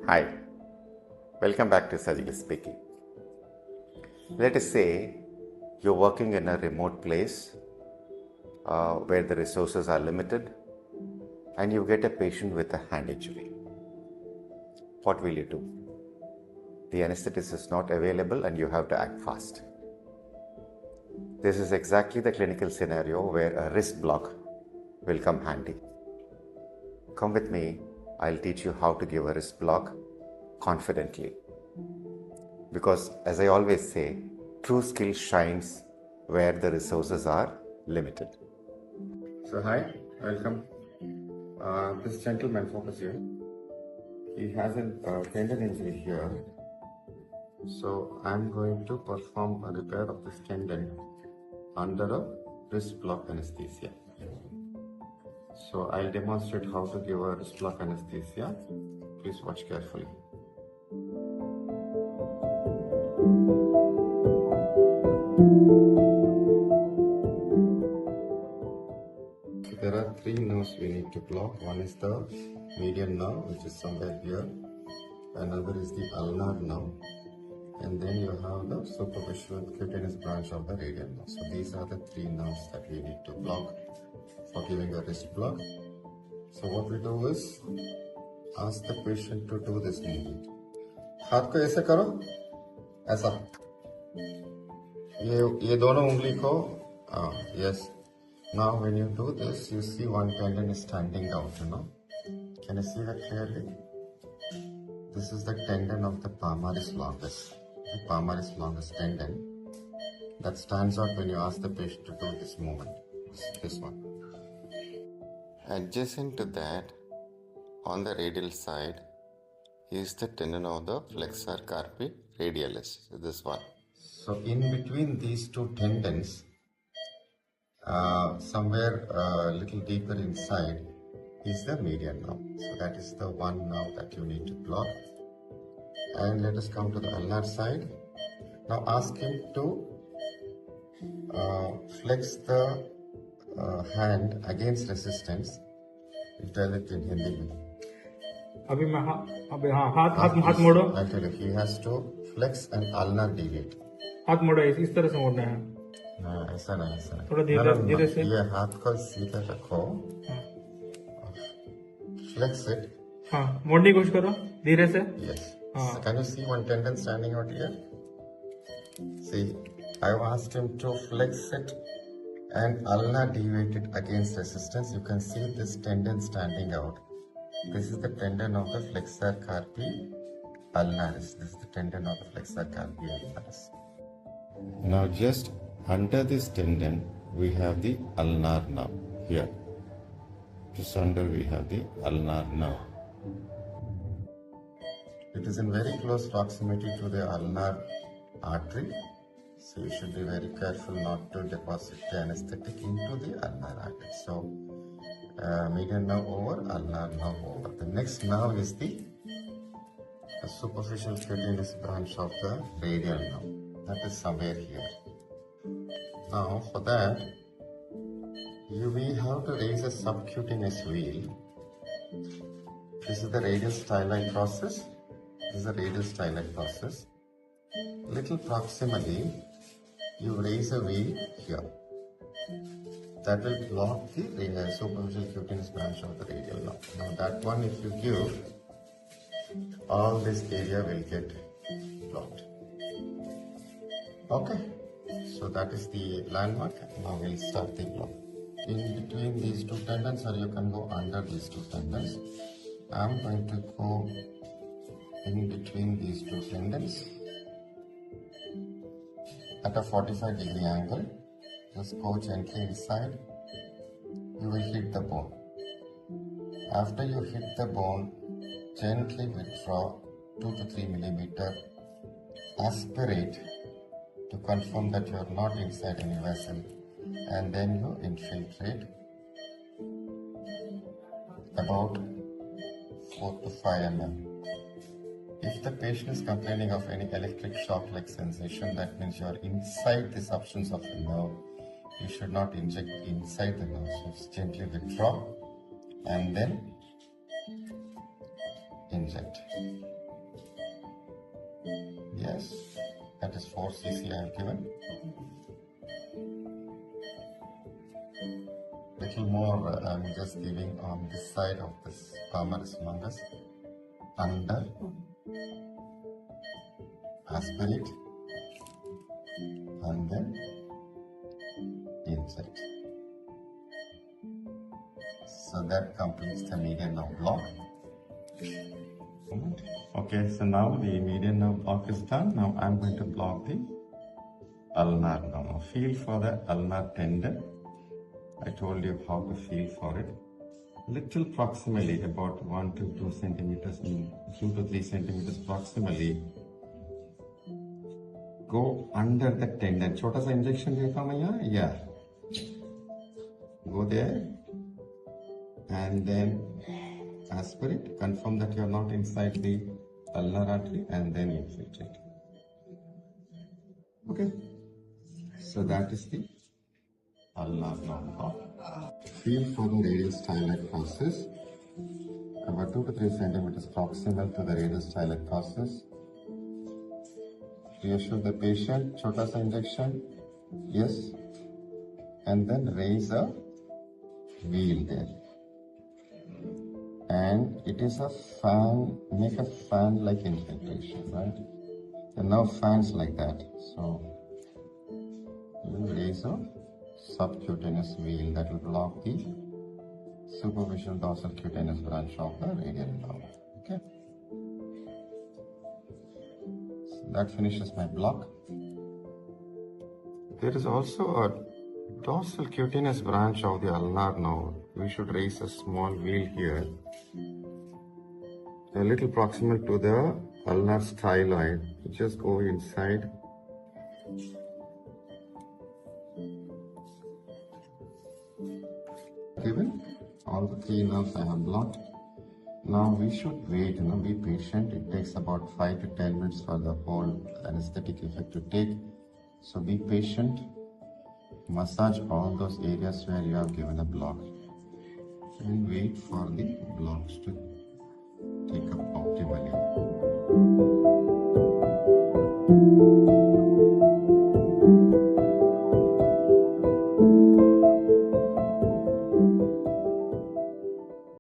Hi, welcome back to Surgical Speaking. Let us say you're working in a remote place where the resources are limited and you get a patient with a hand injury. What will you do? The anesthetist is not available and you have to act fast. This is exactly the clinical scenario where a wrist block will come handy. Come with me, I'll teach you how to give a wrist block confidently. Because as I always say, true skill shines where the resources are limited. So hi, welcome. This gentleman, focus here. He has a tendon injury here. So I'm going to perform a repair of this tendon under a wrist block anesthesia. So I'll demonstrate how to give a wrist block anesthesia. Please watch carefully. There are three nerves we need to block. One is the median nerve, which is somewhere here. Another is the ulnar nerve. And then you have the superficial cutaneous branch of the radial nerve. So these are the three nerves that we need to block for giving a wrist block. So what we do is ask the patient to do this movement. हाथ को ऐसे करो, ऐसा. ये दोनों उंगली को, yes. Now when you do this, you see one tendon is standing out, Can you see that clearly? This is the tendon of the palmaris longus. The palmaris longus tendon that stands out when you ask the patient to do this movement. This one. Adjacent to that, on the radial side, is the tendon of the flexor carpi radialis. This one. So in between these two tendons, somewhere a little deeper inside is the median nerve. So that is the one nerve that you need to block. And let us come to the ulnar side. Now ask him to flex the hand against resistance. You tell it in Hindi. हाथ मोड़ो. I tell you, he has to flex and ulnar deviate. हाथ मोड़ो, इस तरह से मोड़ना है. ऐसा नहीं. थोड़ा धीरे से. ये हाथ को सीधा रखो. Flex it. हाँ, मोड़ने की कोशिश करो, धीरे से. Yes. Can you see one tendon standing out here? See, I asked him to flex it and ulnar deviate it against resistance. You can see this tendon standing out. This is the tendon of the flexor carpi ulnaris. This is the tendon of the flexor carpi ulnaris. Now just under this tendon, we have the ulnar nerve here. Just under we have the ulnar nerve. It is in very close proximity to the ulnar artery. So you should be very careful not to deposit the anesthetic into the ulnar artery. So median nerve over, ulnar nerve over. The next nerve is the superficial cutaneous branch of the radial nerve. That is somewhere here. Now for that, we have to raise a subcutaneous wheel. This is the radial styloid process. This is a radial styloid process. Little proximally, you raise a wheel here. That will block the superficial cutaneous branch of the radial nerve. Now that one, if you give, all this area will get blocked. Okay, so that is the landmark. Now we'll start the block. In between these two tendons, or you can go under these two tendons. I'm going to go in between these two tendons at a 45-degree angle. Just go gently inside. You will hit the bone. After you hit the bone, gently withdraw 2 to 3 millimeter. Aspirate to confirm that you are not inside any vessel. And then you infiltrate about 4 to 5 mm. If the patient is complaining of any electric shock-like sensation, that means you are inside the substance of the nerve. You should not inject inside the nerve. So just gently withdraw and then inject. Yes, that is 4 cc I have given. Little more I'm just giving on this side of this palmaris longus. Under, aspirate, and then insert. So that completes the median nerve block. Okay, so now the median nerve block is done. Now I'm going to block the ulnar nerve. Now feel for the ulnar tendon. I told you how to feel for it. Little proximally, about 1 to 2 centimeters, 2 to 3 centimeters proximally. Go under the tendon. छोटा सा injection देखा मैं यहाँ? Yeah. Go there and then aspirate. Confirm that you are not inside the ulnar artery and then infiltrate. Okay. So that is the ulnar nerve block. Feel for the radial styloid process. About 2 to 3 centimeters proximal to the radial styloid process. Reassure the patient. Chota sa injection. Yes. And then raise a wheel there. And it is a fan, make a fan like infiltration, right? The nerve fans like that. So you raise a subcutaneous wheel that will block the superficial dorsal cutaneous branch of the radial nerve. Okay. So that finishes my block. There is also a dorsal cutaneous branch of the ulnar nerve. We should raise a small wheel here, a little proximal to the ulnar styloid. Just go inside. Given all the 3 nerves I have blocked. Now we should wait, be patient. It takes about 5 to 10 minutes for the whole anesthetic effect to take. So be patient. Massage all those areas where you have given a block and wait for the blocks to take up optimally.